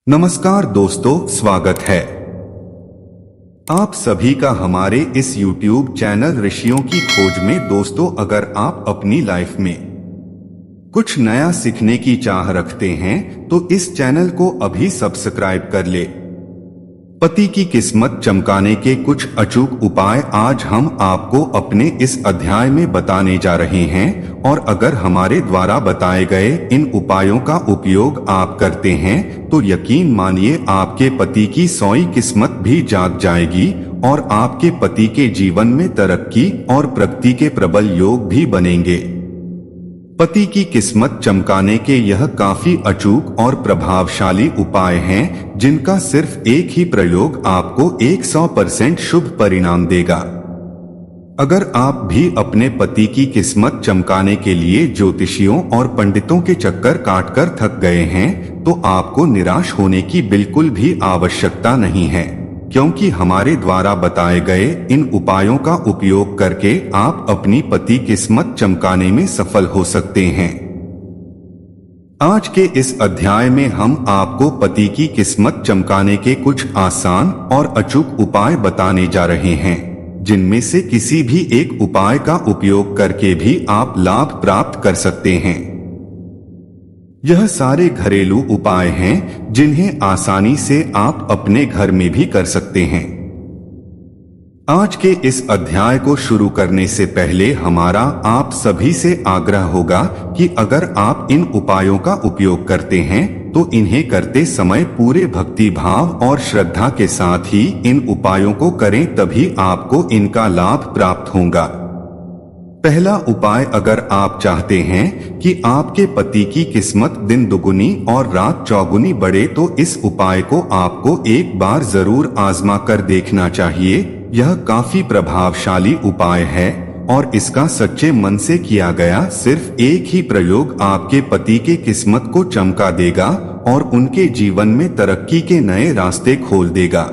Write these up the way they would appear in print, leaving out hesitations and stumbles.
नमस्कार दोस्तों, स्वागत है आप सभी का हमारे इस YouTube चैनल ऋषियों की खोज में। दोस्तों, अगर आप अपनी लाइफ में कुछ नया सीखने की चाह रखते हैं तो इस चैनल को अभी सब्सक्राइब कर ले। पति की किस्मत चमकाने के कुछ अचूक उपाय आज हम आपको अपने इस अध्याय में बताने जा रहे हैं, और अगर हमारे द्वारा बताए गए इन उपायों का उपयोग आप करते हैं तो यकीन मानिए आपके पति की सोई किस्मत भी जाग जाएगी और आपके पति के जीवन में तरक्की और प्रगति के प्रबल योग भी बनेंगे। पति की किस्मत चमकाने के यह काफी अचूक और प्रभावशाली उपाय हैं, जिनका सिर्फ एक ही प्रयोग आपको 100% शुभ परिणाम देगा। अगर आप भी अपने पति की किस्मत चमकाने के लिए ज्योतिषियों और पंडितों के चक्कर काटकर थक गए हैं तो आपको निराश होने की बिल्कुल भी आवश्यकता नहीं है, क्योंकि हमारे द्वारा बताए गए इन उपायों का उपयोग करके आप अपनी पति किस्मत चमकाने में सफल हो सकते हैं। आज के इस अध्याय में हम आपको पति की किस्मत चमकाने के कुछ आसान और अचूक उपाय बताने जा रहे हैं, जिनमें से किसी भी एक उपाय का उपयोग करके भी आप लाभ प्राप्त कर सकते हैं। यह सारे घरेलू उपाय हैं जिन्हें आसानी से आप अपने घर में भी कर सकते हैं। आज के इस अध्याय को शुरू करने से पहले हमारा आप सभी से आग्रह होगा कि अगर आप इन उपायों का उपयोग करते हैं तो इन्हें करते समय पूरे भक्ति भाव और श्रद्धा के साथ ही इन उपायों को करें, तभी आपको इनका लाभ प्राप्त होगा। पहला उपाय, अगर आप चाहते हैं कि आपके पति की किस्मत दिन दुगुनी और रात चौगुनी बढ़े तो इस उपाय को आपको एक बार जरूर आजमा कर देखना चाहिए। यह काफी प्रभावशाली उपाय है और इसका सच्चे मन से किया गया सिर्फ एक ही प्रयोग आपके पति के किस्मत को चमका देगा और उनके जीवन में तरक्की के नए रास्ते खोल देगा।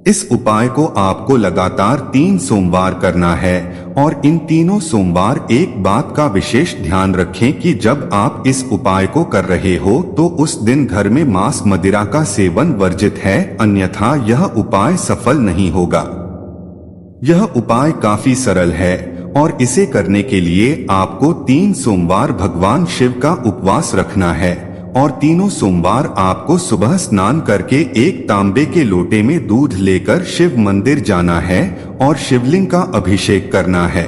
इस उपाय को आपको लगातार 3 सोमवार करना है और इन तीनों सोमवार एक बात का विशेष ध्यान रखें कि जब आप इस उपाय को कर रहे हो तो उस दिन घर में मांस मदिरा का सेवन वर्जित है, अन्यथा यह उपाय सफल नहीं होगा। यह उपाय काफी सरल है और इसे करने के लिए आपको 3 सोमवार भगवान शिव का उपवास रखना है और तीनों सोमवार आपको सुबह स्नान करके एक तांबे के लोटे में दूध लेकर शिव मंदिर जाना है और शिवलिंग का अभिषेक करना है।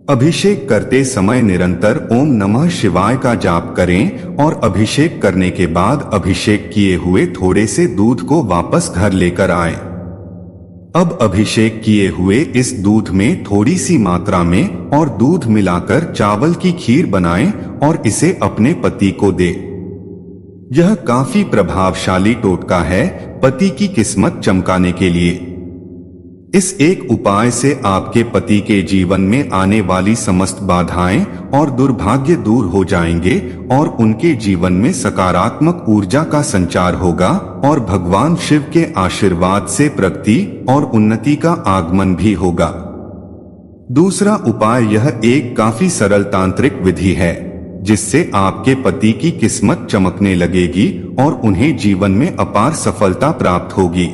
अभिषेक करते समय निरंतर ओम नमः शिवाय का जाप करें और अभिषेक करने के बाद अभिषेक किए हुए थोड़े से दूध को वापस घर लेकर आएं। अब अभिषेक किए हुए इस दूध में थोड़ी सी मात्रा में और दूध मिलाकर चावल की खीर बनाएं और इसे अपने पति को दे। यह काफी प्रभावशाली टोटका है पति की किस्मत चमकाने के लिए। इस एक उपाय से आपके पति के जीवन में आने वाली समस्त बाधाएं और दुर्भाग्य दूर हो जाएंगे और उनके जीवन में सकारात्मक ऊर्जा का संचार होगा और भगवान शिव के आशीर्वाद से प्रगति और उन्नति का आगमन भी होगा। दूसरा उपाय, यह एक काफी सरल तांत्रिक विधि है जिससे आपके पति की किस्मत चमकने लगेगी और उन्हें जीवन में अपार सफलता प्राप्त होगी।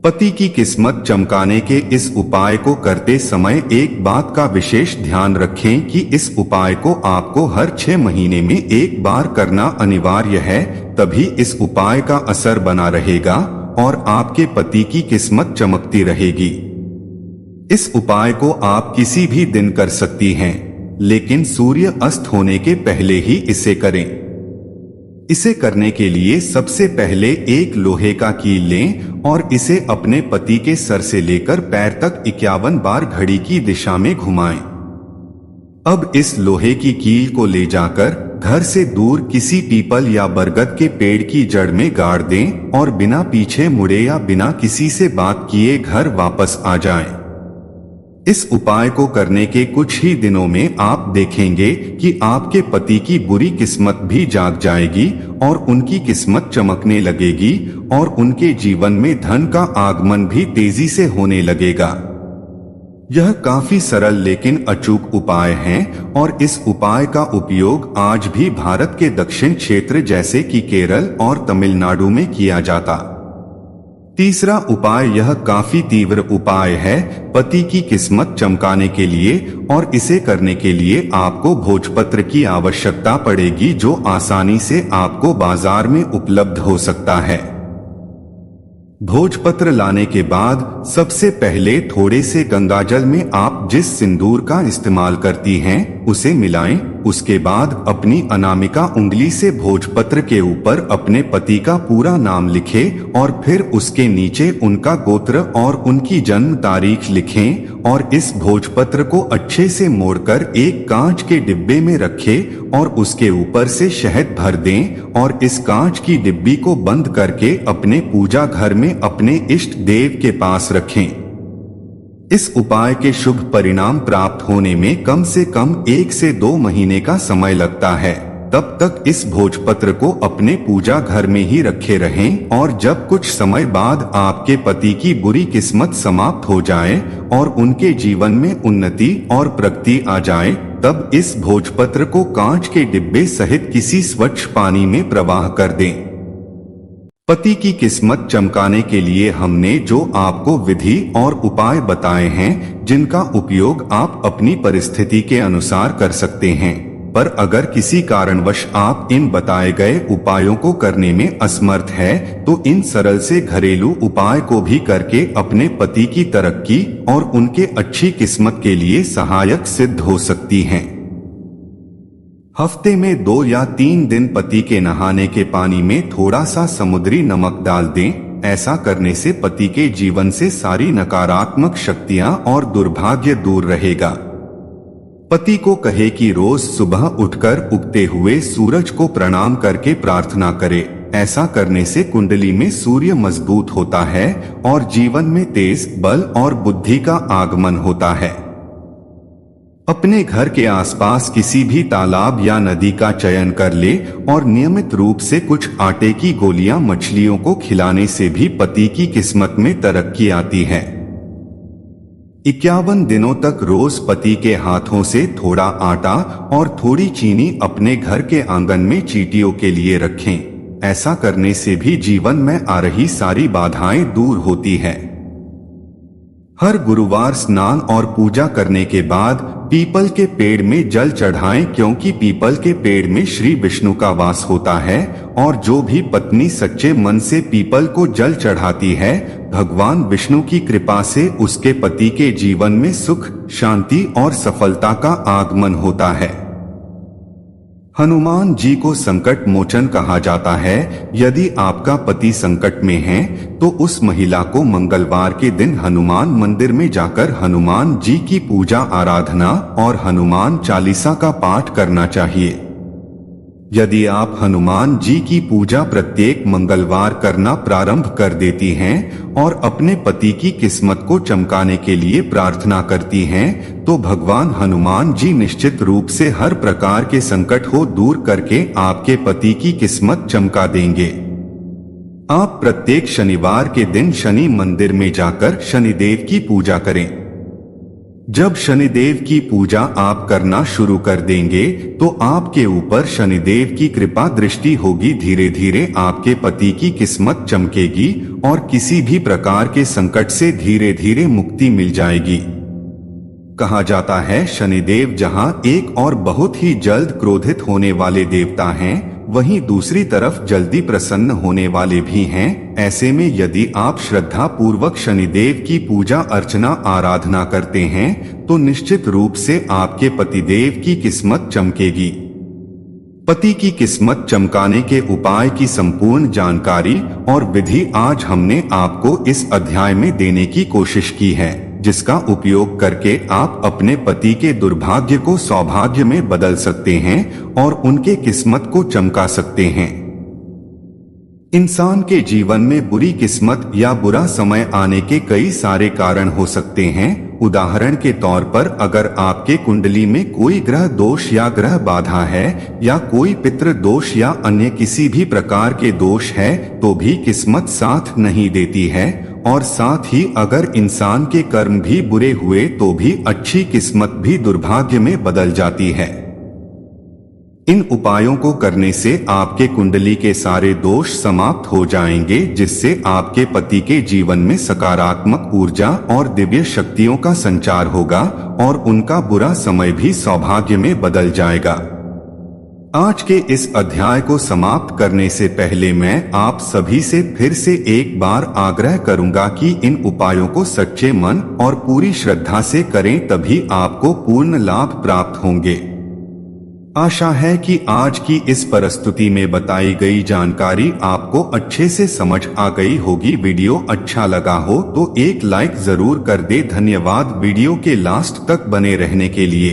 पति की किस्मत चमकाने के इस उपाय को करते समय एक बात का विशेष ध्यान रखें कि इस उपाय को आपको हर 6 महीने में एक बार करना अनिवार्य है, तभी इस उपाय का असर बना रहेगा और आपके पति की किस्मत चमकती रहेगी। इस उपाय को आप किसी भी दिन कर सकती हैं, लेकिन सूर्य अस्त होने के पहले ही इसे करें। इसे करने के लिए सबसे पहले एक लोहे का कील लें और इसे अपने पति के सर से लेकर पैर तक 51 बार घड़ी की दिशा में घुमाएं। अब इस लोहे की कील को ले जाकर घर से दूर किसी पीपल या बरगद के पेड़ की जड़ में गाड़ दें और बिना पीछे मुड़े या बिना किसी से बात किए घर वापस आ जाएं। इस उपाय को करने के कुछ ही दिनों में आप देखेंगे कि आपके पति की बुरी किस्मत भी जाग जाएगी और उनकी किस्मत चमकने लगेगी और उनके जीवन में धन का आगमन भी तेजी से होने लगेगा। यह काफी सरल लेकिन अचूक उपाय हैं और इस उपाय का उपयोग आज भी भारत के दक्षिण क्षेत्र जैसे कि केरल और तमिलनाडु में किया जाता। तीसरा उपाय यह काफी तीव्र उपाय है पति की किस्मत चमकाने के लिए, और इसे करने के लिए आपको भोजपत्र की आवश्यकता पड़ेगी जो आसानी से आपको बाजार में उपलब्ध हो सकता है। भोजपत्र लाने के बाद सबसे पहले थोड़े से गंगाजल में आप जिस सिंदूर का इस्तेमाल करती हैं उसे मिलाएं। उसके बाद अपनी अनामिका उंगली से भोजपत्र के ऊपर अपने पति का पूरा नाम लिखें और फिर उसके नीचे उनका गोत्र और उनकी जन्म तारीख लिखें और इस भोजपत्र को अच्छे से मोड़कर एक कांच के डिब्बे में रखें और उसके ऊपर से शहद भर दें और इस कांच की डिब्बी को बंद करके अपने पूजा घर में अपने इष्ट देव के पास रखें। इस उपाय के शुभ परिणाम प्राप्त होने में कम से कम 1 से 2 महीने का समय लगता है। तब तक इस भोजपत्र को अपने पूजा घर में ही रखे रहें और जब कुछ समय बाद आपके पति की बुरी किस्मत समाप्त हो जाए और उनके जीवन में उन्नति और प्रगति आ जाए, तब इस भोजपत्र को कांच के डिब्बे सहित किसी स्वच्छ पानी में प्रवाह कर दें। पति की किस्मत चमकाने के लिए हमने जो आपको विधि और उपाय बताए हैं, जिनका उपयोग आप अपनी परिस्थिति के अनुसार कर सकते हैं, पर अगर किसी कारणवश आप इन बताए गए उपायों को करने में असमर्थ है तो इन सरल से घरेलू उपाय को भी करके अपने पति की तरक्की और उनके अच्छी किस्मत के लिए सहायक सिद्ध हो सकती हैं। हफ्ते में 2 या 3 दिन पति के नहाने के पानी में थोड़ा सा समुद्री नमक डाल दें। ऐसा करने से पति के जीवन से सारी नकारात्मक शक्तियां और दुर्भाग्य दूर रहेगा। पति को कहे कि रोज सुबह उठकर उगते हुए सूरज को प्रणाम करके प्रार्थना करे। ऐसा करने से कुंडली में सूर्य मजबूत होता है और जीवन में तेज बल और बुद्धि का आगमन होता है। अपने घर के आसपास किसी भी तालाब या नदी का चयन कर ले और नियमित रूप से कुछ आटे की गोलियां मछलियों को खिलाने से भी पति की किस्मत में तरक्की आती है। 51 दिनों तक रोज पति के हाथों से थोड़ा आटा और थोड़ी चीनी अपने घर के आंगन में चींटियों के लिए रखें। ऐसा करने से भी जीवन में आ रही सारी बाधाएं दूर होती है। हर गुरुवार स्नान और पूजा करने के बाद पीपल के पेड़ में जल चढ़ाएं, क्योंकि पीपल के पेड़ में श्री विष्णु का वास होता है और जो भी पत्नी सच्चे मन से पीपल को जल चढ़ाती है, भगवान विष्णु की कृपा से उसके पति के जीवन में सुख, शांति और सफलता का आगमन होता है। हनुमान जी को संकट मोचन कहा जाता है। यदि आपका पति संकट में है तो उस महिला को मंगलवार के दिन हनुमान मंदिर में जाकर हनुमान जी की पूजा आराधना और हनुमान चालीसा का पाठ करना चाहिए। यदि आप हनुमान जी की पूजा प्रत्येक मंगलवार करना प्रारंभ कर देती हैं और अपने पति की किस्मत को चमकाने के लिए प्रार्थना करती हैं, तो भगवान हनुमान जी निश्चित रूप से हर प्रकार के संकट को दूर करके आपके पति की किस्मत चमका देंगे। आप प्रत्येक शनिवार के दिन शनि मंदिर में जाकर शनिदेव की पूजा करें। जब शनिदेव की पूजा आप करना शुरू कर देंगे तो आपके ऊपर शनिदेव की कृपा दृष्टि होगी। धीरे धीरे आपके पति की किस्मत चमकेगी और किसी भी प्रकार के संकट से धीरे धीरे मुक्ति मिल जाएगी। कहा जाता है शनिदेव जहां एक और बहुत ही जल्द क्रोधित होने वाले देवता हैं, वहीं दूसरी तरफ जल्दी प्रसन्न होने वाले भी हैं। ऐसे में यदि आप श्रद्धा पूर्वक शनिदेव की पूजा अर्चना आराधना करते हैं तो निश्चित रूप से आपके पतिदेव की किस्मत चमकेगी। पति की किस्मत चमकाने के उपाय की संपूर्ण जानकारी और विधि आज हमने आपको इस अध्याय में देने की कोशिश की है, जिसका उपयोग करके आप अपने पति के दुर्भाग्य को सौभाग्य में बदल सकते हैं और उनके किस्मत को चमका सकते हैं। इंसान के जीवन में बुरी किस्मत या बुरा समय आने के कई सारे कारण हो सकते हैं। उदाहरण के तौर पर अगर आपके कुंडली में कोई ग्रह दोष या ग्रह बाधा है या कोई पितृ दोष या अन्य किसी भी प्रकार के दोष है तो भी किस्मत साथ नहीं देती है, और साथ ही अगर इंसान के कर्म भी बुरे हुए तो भी अच्छी किस्मत भी दुर्भाग्य में बदल जाती है। इन उपायों को करने से आपके कुंडली के सारे दोष समाप्त हो जाएंगे, जिससे आपके पति के जीवन में सकारात्मक ऊर्जा और दिव्य शक्तियों का संचार होगा और उनका बुरा समय भी सौभाग्य में बदल जाएगा। आज के इस अध्याय को समाप्त करने से पहले मैं आप सभी से फिर से एक बार आग्रह करूंगा कि इन उपायों को सच्चे मन और पूरी श्रद्धा से करें, तभी आपको पूर्ण लाभ प्राप्त होंगे। आशा है कि आज की इस प्रस्तुति में बताई गई जानकारी आपको अच्छे से समझ आ गई होगी। वीडियो अच्छा लगा हो तो एक लाइक जरूर कर दे। धन्यवाद वीडियो के लास्ट तक बने रहने के लिए।